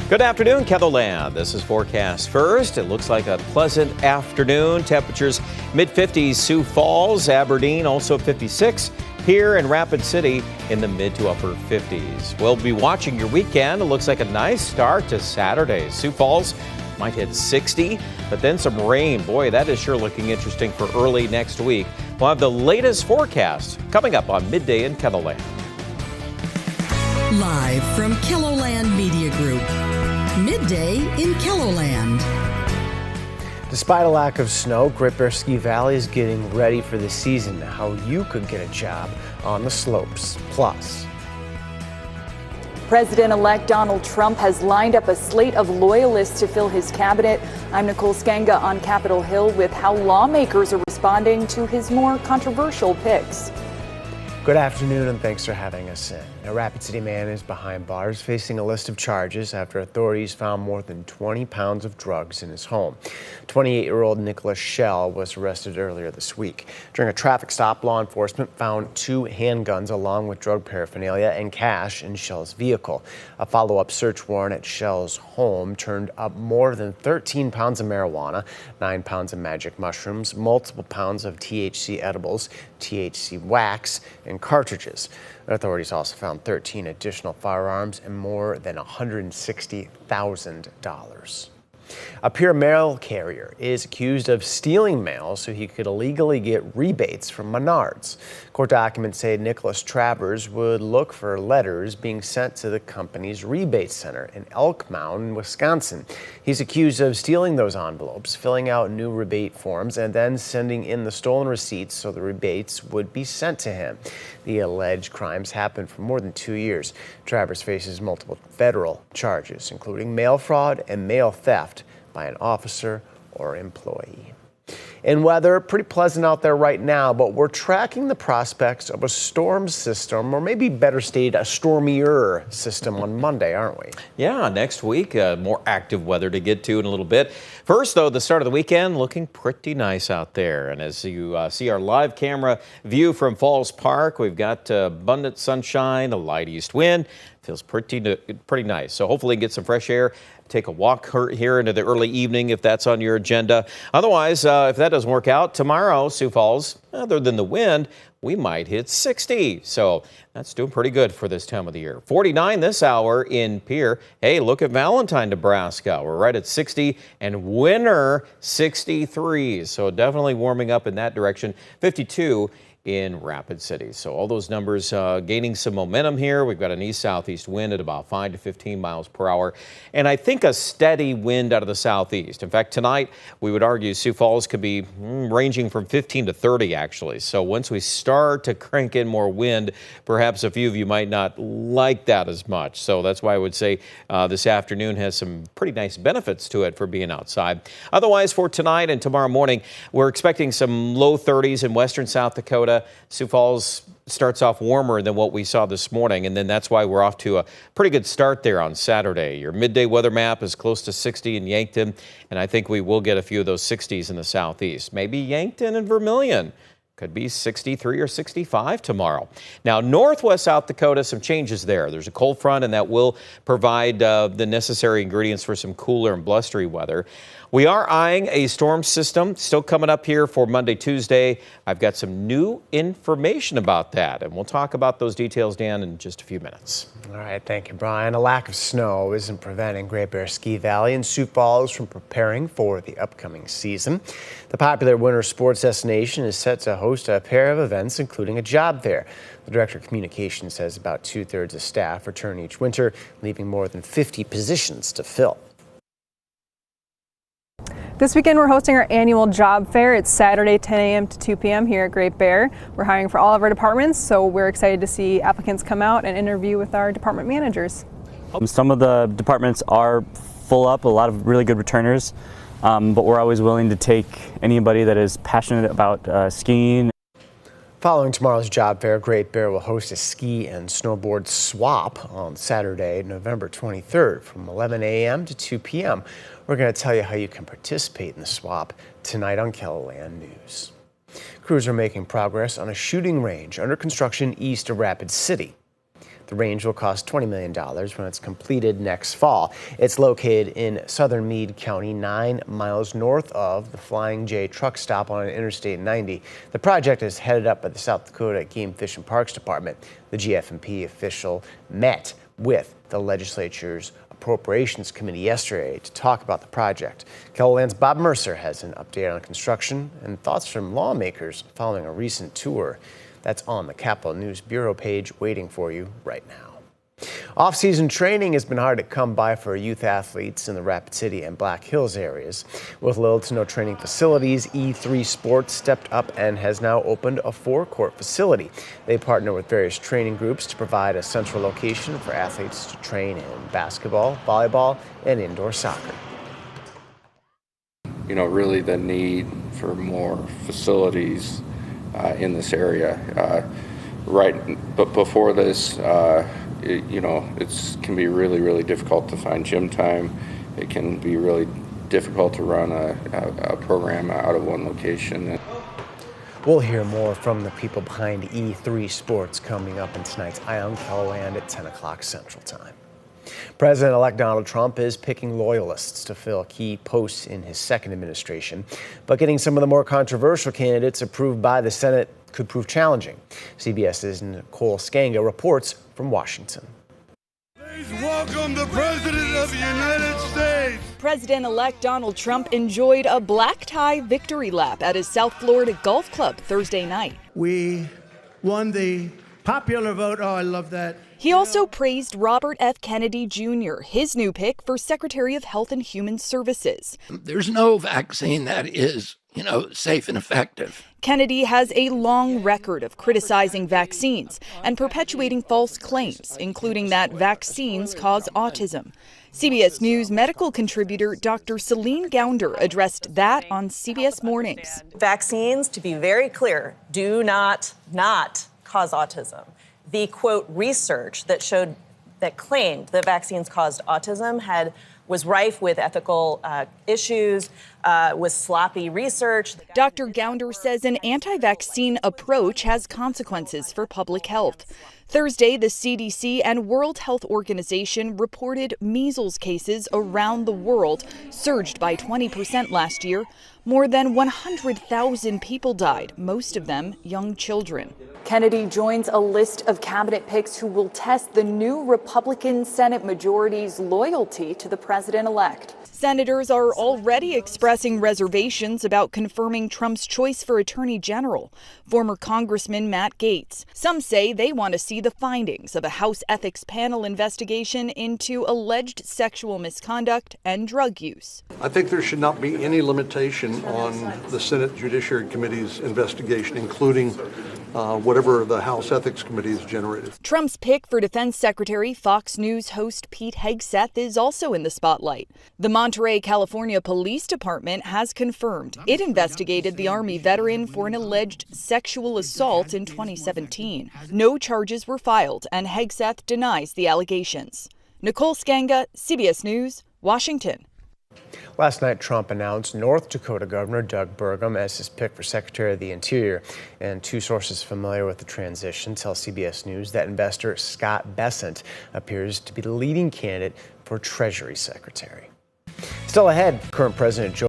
Good afternoon, KENOLAND. This is forecast first. It looks like a pleasant afternoon. Temperatures mid-50s, Sioux Falls, Aberdeen, also 56. Here in Rapid City in the mid to upper 50s. We'll be watching your weekend. It looks like a nice start to Saturday. Sioux Falls might hit 60, but then some rain. Boy, that is sure looking interesting for early next week. We'll have the latest forecast coming up on Midday in KENOLAND. Live from KENOLAND Media Group, Midday in KENOLAND. Despite a lack of snow, Great Bear Ski Valley is getting ready for the season. How you could get a job on the slopes. Plus, President-elect Donald Trump has lined up a slate of loyalists to fill his cabinet. I'm Nicole Skanga on Capitol Hill with how lawmakers are responding to his more controversial picks. good afternoon and thanks for having us in. A Rapid City man is behind bars facing a list of charges after authorities found more than 20 pounds of drugs in his home. 28-year-old Nicholas Schell was arrested earlier this week. During a traffic stop, law enforcement found 2 handguns along with drug paraphernalia and cash in Schell's vehicle. A follow-up search warrant at Schell's home turned up more than 13 pounds of marijuana, 9 pounds of magic mushrooms, multiple pounds of THC edibles, THC wax, and cartridges. Authorities also found 13 additional firearms and more than $160,000. A Pierre mail carrier is accused of stealing mail so he could illegally get rebates from Menards. Court documents say Nicholas Travers would look for letters being sent to the company's rebate center in Elk Mound, Wisconsin. He's accused of stealing those envelopes, filling out new rebate forms, and then sending in the stolen receipts so the rebates would be sent to him. The alleged crimes happened for more than 2 years. Travers faces multiple federal charges, including mail fraud and mail theft by an officer or employee. In weather, pretty pleasant out there right now, but we're tracking the prospects of a storm system, or maybe better stated, a stormier system on Monday, aren't we? Yeah, next week, more active weather to get to in a little bit. First, though, the start of the weekend looking pretty nice out there. And as you see our live camera view from Falls Park, we've got abundant sunshine, a light east wind. Feels pretty nice. So hopefully get some fresh air. Take a walk here into the early evening if that's on your agenda. Otherwise, if that doesn't work out, tomorrow, Sioux Falls, other than the wind, we might hit 60. So that's doing pretty good for this time of the year. 49 this hour in Pierre. Hey, look at Valentine, Nebraska. We're right at 60 and winter 63. So definitely warming up in that direction. 52 in Rapid City. So all those numbers gaining some momentum here. We've got an east-southeast wind at about 5 to 15 miles per hour. And I think a steady wind out of the southeast. In fact, tonight we would argue Sioux Falls could be ranging from 15 to 30 actually. So once we start to crank in more wind, perhaps a few of you might not like that as much. So that's why I would say this afternoon has some pretty nice benefits to it for being outside. Otherwise, for tonight and tomorrow morning, we're expecting some low 30s in western South Dakota. Sioux Falls starts off warmer than what we saw this morning, and then that's why we're off to a pretty good start there on Saturday. Your midday weather map is close to 60 in Yankton, and I think we will get a few of those 60s in the southeast. Maybe Yankton and Vermilion. Could be 63 or 65 tomorrow. Now, northwest South Dakota, some changes there. There's a cold front, and that will provide the necessary ingredients for some cooler and blustery weather. We are eyeing a storm system still coming up here for Monday, Tuesday. I've got some new information about that, and we'll talk about those details, Dan, in just a few minutes. All right, thank you, Brian. A lack of snow isn't preventing Great Bear Ski Valley and Sioux Falls from preparing for the upcoming season. The popular winter sports destination is set to host a pair of events, including a job fair. The Director of Communications says about 2/3 of staff return each winter, leaving more than 50 positions to fill. This weekend we're hosting our annual job fair. It's Saturday 10 a.m. to 2 p.m. here at Great Bear. We're hiring for all of our departments, so we're excited to see applicants come out and interview with our department managers. Some of the departments are full up, a lot of really good returners, but we're always willing to take anybody that is passionate about skiing. Following tomorrow's job fair, Great Bear will host a ski and snowboard swap on Saturday, November 23rd from 11 a.m. to 2 p.m. We're going to tell you how you can participate in the swap tonight on KENOLAND News. Crews are making progress on a shooting range under construction east of Rapid City. The range will cost $20 million when it's completed next fall. It's located in southern Meade County, 9 miles north of the Flying J truck stop on Interstate 90. The project is headed up by the South Dakota Game, Fish and Parks Department. The GF&P official met with the legislature's Appropriations Committee yesterday to talk about the project. KELOLAND's Bob Mercer has an update on construction and thoughts from lawmakers following a recent tour. That's on the Capitol News Bureau page waiting for you right now. Off-season training has been hard to come by for youth athletes in the Rapid City and Black Hills areas. With little to no training facilities, E3 Sports stepped up and has now opened a 4-court facility. They partner with various training groups to provide a central location for athletes to train in basketball, volleyball, and indoor soccer. You know, really the need for more facilities in this area. But before this, it can be really difficult to find gym time. It can be really difficult to run a program out of one location. We'll hear more from the people behind E3 Sports coming up in tonight's Eye on KELOLAND at 10 o'clock Central Time. President-elect Donald Trump is picking loyalists to fill key posts in his second administration, but getting some of the more controversial candidates approved by the Senate could prove challenging. CBS's Nicole Skanga reports from Washington. Please welcome the President of the United States. President-elect Donald Trump enjoyed a black tie victory lap at his South Florida golf club Thursday night. We won the popular vote. Oh, I love that. He also praised Robert F. Kennedy Jr., his new pick for Secretary of Health and Human Services. There's no vaccine that is, safe and effective. Kennedy has a long record of criticizing vaccines and perpetuating false claims, including that vaccines cause autism. CBS News medical contributor Dr. Celine Gounder addressed that on CBS Mornings. Vaccines, to be very clear, do not cause autism. The, quote, research that claimed that vaccines caused autism was rife with ethical issues, was sloppy research. Dr. Gounder says an anti-vaccine approach has consequences for public health. Thursday, the CDC and World Health Organization reported measles cases around the world surged by 20% last year. More than 100,000 people died, most of them young children. Kennedy joins a list of cabinet picks who will test the new Republican Senate majority's loyalty to the president-elect. Senators are already expressing reservations about confirming Trump's choice for Attorney General, former Congressman Matt Gaetz. Some say they want to see the findings of a House Ethics Panel investigation into alleged sexual misconduct and drug use. I think there should not be any limitation on the Senate Judiciary Committee's investigation, including whatever the House Ethics Committee has generated. Trump's pick for Defense Secretary, Fox News host Pete Hegseth, is also in the spotlight. The Monterey, California Police Department has confirmed it investigated the Army veteran for an alleged sexual assault in 2017. No charges were filed, and Hegseth denies the allegations. Nicole Skanga, CBS News, Washington. Last night, Trump announced North Dakota Governor Doug Burgum as his pick for Secretary of the Interior. And two sources familiar with the transition tell CBS News that investor Scott Bessent appears to be the leading candidate for Treasury Secretary. Still ahead, current President Joe